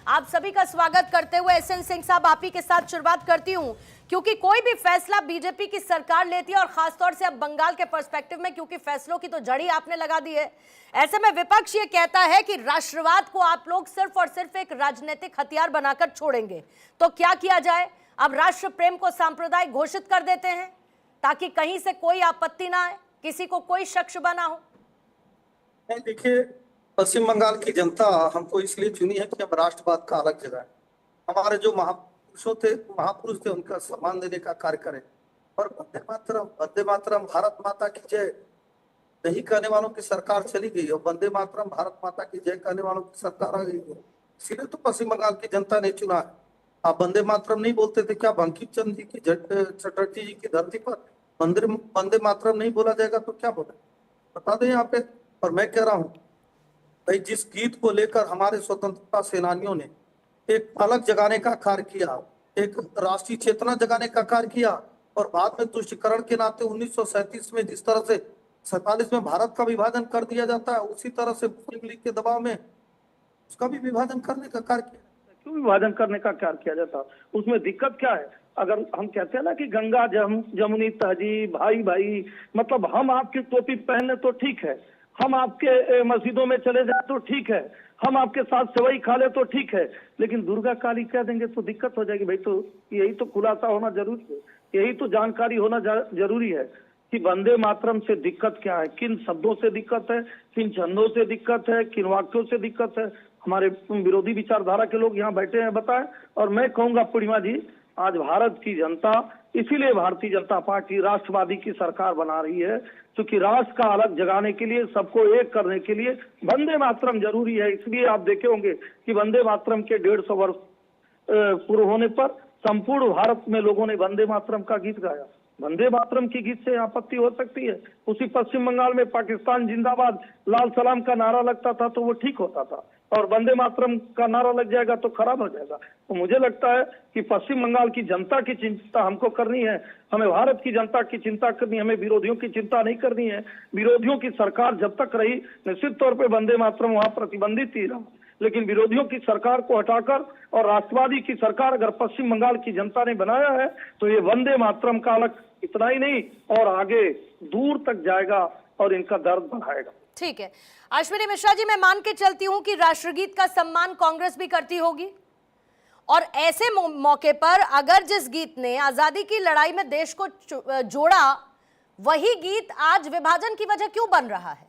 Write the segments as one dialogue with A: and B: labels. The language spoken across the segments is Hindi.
A: आप सभी का स्वागत करते हुए एसएन सिंह साहब आप ही के साथ शुरुआत करती हूं, क्योंकि कोई भी फैसला बीजेपी की सरकार लेती है और खासतौर से अब बंगाल के पर्सपेक्टिव में, क्योंकि फैसलों की तो जड़ी आपने लगा दी है। ऐसे में विपक्ष ये कहता है कि राष्ट्रवाद को आप लोग सिर्फ और सिर्फ एक राजनीतिक हथियार बनाकर छोड़ेंगे। तो क्या किया जाए? अब राष्ट्र प्रेम को सांप्रदायिक घोषित कर देते हैं ताकि कहीं से कोई आपत्ति ना आए, किसी को कोई शक शुबा ना हो।
B: नहीं, देखिए, पश्चिम बंगाल की जनता हमको इसलिए चुनी है कि अब राष्ट्रवाद का अलग जगह है। हमारे जो महापुरुष थे उनका सम्मान देने का कार्य करें। और वंदे मातरम भारत माता की जय नहीं कहने वालों की सरकार चली गई और वंदे मातरम भारत माता की जय कहने वालों की सरकार आ गई है। इसीलिए तो पश्चिम बंगाल की जनता ने चुना है। आप वंदे मातरम नहीं बोलते थे क्या? बंकिम चंद्र जी की चटर्जी जी की धरती पर वंदे मातरम नहीं बोला जाएगा तो क्या बोले? बता दें यहाँ पे। और मैं कह रहा हूँ भाई, जिस गीत को लेकर हमारे स्वतंत्रता सेनानियों ने एक अलग जगाने का कार्य किया, एक राष्ट्रीय चेतना जगाने का कार्य किया, और बाद में तुष्टीकरण के नाते 1937 में जिस तरह से 47 में भारत का विभाजन कर दिया जाता है, उसी तरह से मुस्लिम लीग के दबाव में उसका भी विभाजन करने का कार्य किया।
C: क्यों विभाजन करने का कार्य किया जाता? उसमें दिक्कत क्या है? अगर हम कहते हैं ना कि गंगा जमुनी तहजीब, भाई भाई, मतलब हम आपकी टोपी पहन ले तो ठीक है, हम आपके मस्जिदों में चले जाए तो ठीक है, हम आपके साथ सेवई खा ले तो ठीक है, लेकिन दुर्गा काली कह देंगे तो दिक्कत हो जाएगी। भाई, तो यही तो खुलासा होना जरूरी है, यही तो जानकारी होना जरूरी है कि वंदे मातरम से दिक्कत क्या है, किन शब्दों से दिक्कत है, किन छंदों से दिक्कत है, किन वाक्यों से दिक्कत है। हमारे विरोधी विचारधारा के लोग यहाँ बैठे हैं, बताएं। और मैं कहूंगा पूर्णिमा जी, आज भारत की जनता, इसीलिए भारतीय जनता पार्टी राष्ट्रवादी की सरकार बना रही है, क्योंकि राष्ट्र का अलग जगाने के लिए, सबको एक करने के लिए वंदे मातरम जरूरी है। इसलिए आप देखे होंगे कि वंदे मातरम के 150 वर्ष पूरे होने पर संपूर्ण भारत में लोगों ने वंदे मातरम का गीत गाया। वंदे मातरम की गीत से आपत्ति हो सकती है? उसी पश्चिम बंगाल में पाकिस्तान जिंदाबाद, लाल सलाम का नारा लगता था तो वो ठीक होता था, और वंदे मातरम का नारा लग जाएगा तो खराब हो जाएगा। तो मुझे लगता है कि पश्चिम बंगाल की जनता की चिंता हमको करनी है, हमें भारत की जनता की चिंता करनी है, हमें विरोधियों की चिंता नहीं करनी है। विरोधियों की सरकार जब तक रही, निश्चित तौर पर वंदे मातरम वहां प्रतिबंधित ही रहा, लेकिन विरोधियों की सरकार को हटाकर और राष्ट्रवादी की सरकार अगर पश्चिम बंगाल की जनता ने बनाया है तो ये वंदे मातरम का अलग इतना ही नहीं और आगे दूर तक जाएगा और इनका दर्द बढ़ाएगा।
A: ठीक है अश्विनी मिश्रा जी, मैं मान के चलती हूं कि राष्ट्रगीत का सम्मान कांग्रेस भी करती होगी, और ऐसे मौके पर अगर जिस गीत ने आजादी की लड़ाई में देश को जोड़ा, वही गीत आज विभाजन की वजह क्यों बन रहा है?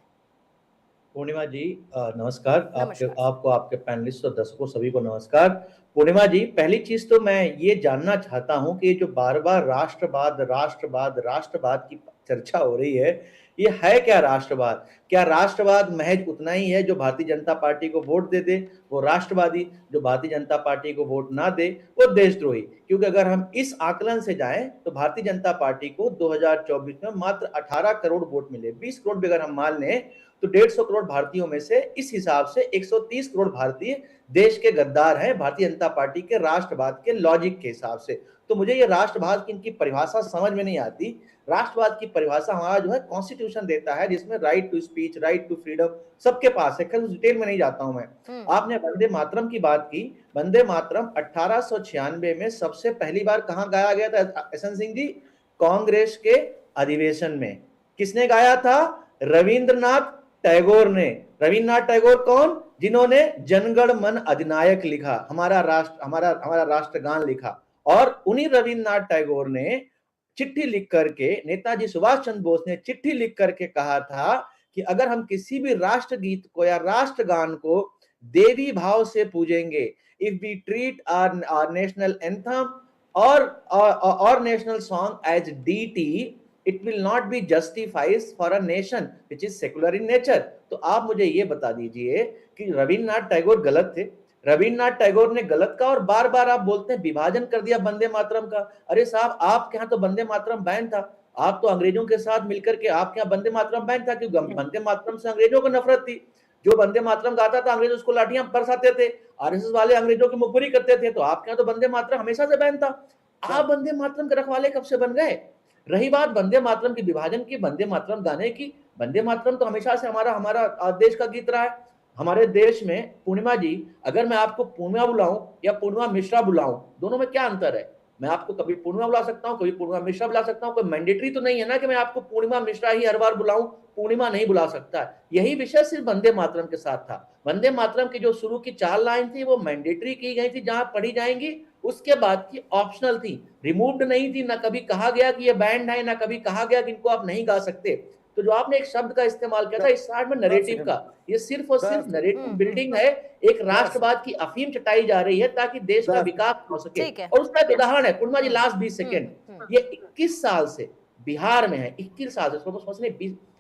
D: पूर्णिमा जी नमस्कार। आपको आपके पैनलिस्ट और दर्शकों सभी को नमस्कार। पूर्णिमा जी, पहली चीज तो मैं ये जानना चाहता हूं कि जो बार बार राष्ट्रवाद की चर्चा हो रही है, ये है क्या राष्ट्रवाद? क्या राष्ट्रवाद महज उतना ही है जो भारतीय जनता पार्टी को वोट दे दे वो राष्ट्रवादी, जो भारतीय जनता पार्टी को वोट ना दे वो देशद्रोही? क्योंकि अगर हम इस आकलन से जाएं तो भारतीय जनता पार्टी को 2024 में मात्र 18 करोड़ वोट मिले। 20 करोड़ भी अगर हम मान लें तो 150 करोड़ भारतीयों में से इस हिसाब से 130 करोड़ भारतीय देश के गद्दार हैं भारतीय जनता पार्टी के राष्ट्रवाद के लॉजिक के हिसाब से। तो मुझे ये राष्ट्रवाद की इनकी परिभाषा समझ में नहीं आती। राष्ट्रवाद की परिभाषा हमारा जो है कॉन्स्टिट्यूशन देता है, जिसमें right to speech, right to freedom सबके पास है। खैर उस डिटेल में नहीं जाता हूं मैं। आपने वंदे मातरम की बात की। वंदे मातरम 1896 में सबसे पहली बार कहां गाया गया था एसएन सिंह जी? कांग्रेस के अधिवेशन में। किसने गाया था? रविंद्रनाथ टैगोर ने। रविन्द्रनाथ टैगोर कौन? जिन्होंने जनगण मन अधिनायक लिखा, हमारा राष्ट्रगान लिखा। और उन्हीं रविन्द्रनाथ टैगोर ने चिट्ठी लिख करके, नेताजी सुभाष चंद्र बोस ने चिट्ठी लिख करके कहा था कि अगर हम किसी भी राष्ट्रगीत को या राष्ट्रगान को देवी भाव से पूजेंगे, if we treat our national anthem और national song as deity, it will not be justifies for a nation which is secular in nature। तो आप मुझे ये बता दीजिए कि रविन्द्रनाथ टैगोर गलत थे? रविन्द्रनाथ टैगोर ने गलत कहा और बार बार आप बोलते हैं विभाजन कर दिया वंदे मातरम का। अरे साहब, आपके यहाँ तो वंदे मातरम बैन था, आप तो अंग्रेजों के साथ मिलकर के आपके यहाँ वंदे मातरम बैन था, क्योंकि वंदे मातरम से अंग्रेजों को नफरत थी। जो वंदे मातरम गाता था अंग्रेज उसको लाठियां बरसाते थे, आरएसएस वाले अंग्रेजों की मुखबिरी करते थे, तो आपके यहाँ तो वंदे मातरम हमेशा से बैन था। आप वंदे मातरम के रखवाले कब से बन गए? रही बात वंदे मातरम की, विभाजन की, वंदे मातरम गाने की, वंदे मातरम तो हमेशा से हमारा देश का गीत रहा है। हमारे देश में पूर्णिमा जी, अगर मैं आपको पूर्णिमा बुलाऊं या पूर्णिमा मिश्रा बुलाऊं, दोनों में क्या अंतर है? मैं आपको कभी पूर्णिमा बुला सकता हूं, कभी पूर्णिमा मिश्रा बुला सकता हूं। कोई मैंडेटरी तो नहीं है ना कि मैं आपको पूर्णिमा मिश्रा ही हर बार बुलाऊं, पूर्णिमा नहीं बुला सकता। यही विषय सिर्फ वंदे मातरम के साथ था। वंदे मातरम की जो शुरू की 4 लाइन थी वो मैंडेटरी की गई थी, जहां पढ़ी जाएंगी, उसके बाद की ऑप्शनल थी, रिमूव्ड नहीं थी। ना कभी कहा गया कि ये बैंड है, ना कभी कहा गया कि इनको आप नहीं गा सकते। तो जो आपने एक शब्द का इस्तेमाल किया था इस स्टार्ट में, नरेटिव का, ये सिर्फ और सिर्फ नरेटिव बिल्डिंग है। एक राष्ट्रवाद की अफीम चटाई जा रही है ताकि देश का विकास हो सके।
A: ठीक है।
D: और उसका एक उदाहरण है पूर्णिमा जी, लास्ट 20 सेकेंड, ये 21 साल से बिहार में है, 21 साल से, सोचने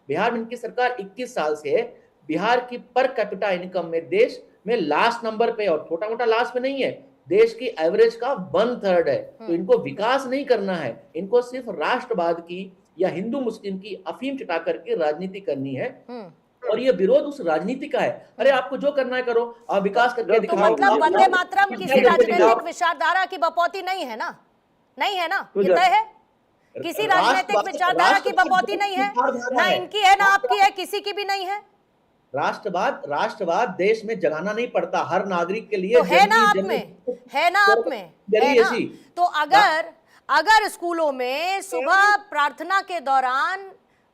D: बिहार में इनकी सरकार 21 साल से है। बिहार की पर कैपिटा इनकम में देश में लास्ट नंबर पे, और छोटा मोटा लास्ट पे नहीं है, देश की एवरेज का 1/3 है। तो इनको विकास नहीं करना है, इनको सिर्फ राष्ट्रवाद की या हिंदू मुस्लिम की अफीम चटा करके राजनीति करनी है। और ये विरोध उस राजनीति का है। अरे आपको जो करना है करो, आप विकास करके
A: तो
D: दिखाओ।
A: मतलब वंदे मातरम किसी राजनीतिक विचारधारा की बपौती नहीं है ना? नहीं है ना? ये तय है? किसी राजनीतिक विचारधारा की बपौती नहीं है, ना इनकी है ना आपकी है, किसी की भी नहीं है।
D: राष्ट्रवाद देश में जगाना नहीं पड़ता, हर नागरिक के लिए
A: तो है ना आप में, है ना आप में, है ना? तो अगर स्कूलों में सुबह प्रार्थना के दौरान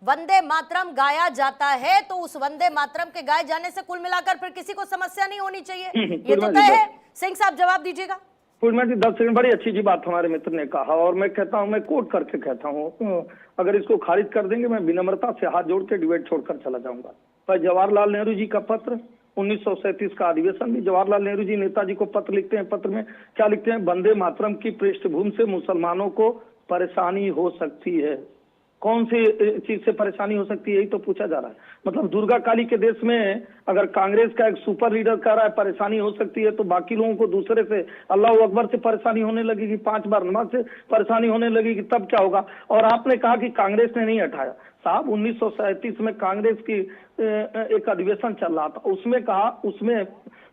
A: वंदे मातरम गाया जाता है तो उस वंदे मातरम के गाए जाने से कुल मिलाकर फिर किसी को समस्या नहीं होनी चाहिए। ये तो तय है। सिंह साहब जवाब दीजिएगा।
C: पूर्णिमा जी 10 सेकंड, बड़ी अच्छी बात हमारे मित्र ने कहा, और मैं कहता हूं, मैं कोट करके कहता हूं, अगर इसको खारिज कर देंगे मैं विनम्रता से हाथ जोड़ के डिबेट छोड़कर चला जाऊंगा। पर जवाहरलाल नेहरू जी का पत्र, 1937 का अधिवेशन भी जवाहरलाल नेहरू जी नेताजी को पत्र लिखते हैं। पत्र में क्या लिखते हैं? वंदे मातरम की पृष्ठभूमि से मुसलमानों को परेशानी हो सकती है। कौन सी चीज से परेशानी हो सकती है, यही तो पूछा जा रहा है। मतलब दुर्गा काली के देश में अगर कांग्रेस का एक सुपर लीडर कह रहा है परेशानी हो सकती है, तो बाकी लोगों को दूसरे से, अल्लाह अकबर से परेशानी होने लगेगी, 5 बार नमाज से परेशानी होने लगेगी, तब क्या होगा? और आपने कहा कि कांग्रेस ने नहीं हटाया। साहब 1937 में कांग्रेस की एक अधिवेशन चल रहा था, उसमें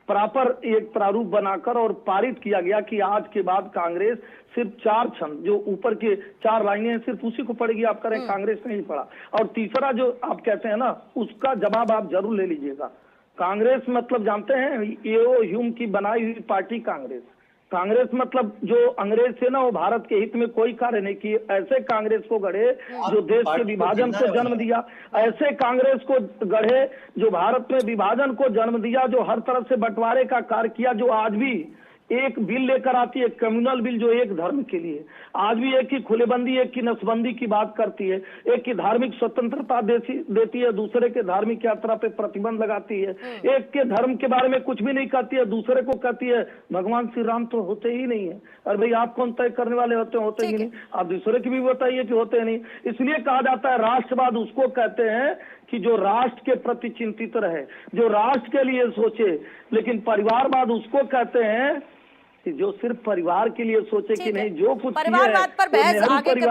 C: प्रॉपर एक प्रारूप बनाकर और पारित किया गया कि आज के बाद कांग्रेस सिर्फ 4 छंद, जो ऊपर के 4 लाइनें सिर्फ उसी को पढ़ेगी। आप करें कांग्रेस ने नहीं पढ़ा। और तीसरा जो आप कहते हैं ना, उसका जवाब आप जरूर ले लीजिएगा। कांग्रेस मतलब जानते हैं, एओ ह्यूम की बनाई हुई पार्टी कांग्रेस। कांग्रेस मतलब जो अंग्रेज थे ना, वो भारत के हित में कोई कार्य नहीं किए। ऐसे कांग्रेस को गढ़े जो देश के विभाजन को जन्म दिया, ऐसे कांग्रेस को गढ़े जो भारत में विभाजन को जन्म दिया, जो हर तरफ से बंटवारे का कार्य किया, जो आज भी एक बिल लेकर आती है, कम्युनल बिल, जो एक धर्म के लिए, आज भी एक की खुलेबंदी, एक की नसबंदी की बात करती है, एक की धार्मिक स्वतंत्रता देती है, दूसरे के धार्मिक यात्रा पे प्रतिबंध लगाती है, एक के धर्म के बारे में कुछ भी नहीं कहती है, दूसरे को कहती है भगवान श्री राम तो होते ही नहीं है। अरे भाई आप कौन तय करने वाले होते ही नहीं, आप दूसरे की भी बताइए कि होते नहीं। इसलिए कहा जाता है राष्ट्रवाद उसको कहते हैं कि जो राष्ट्र के प्रति चिंतित रहे, जो राष्ट्र के लिए सोचे। लेकिन परिवारवाद उसको कहते हैं कि जो सिर्फ परिवार के लिए सोचे कि नहीं, जो कुछ
A: परिवारवाद पर बहस आगे कभी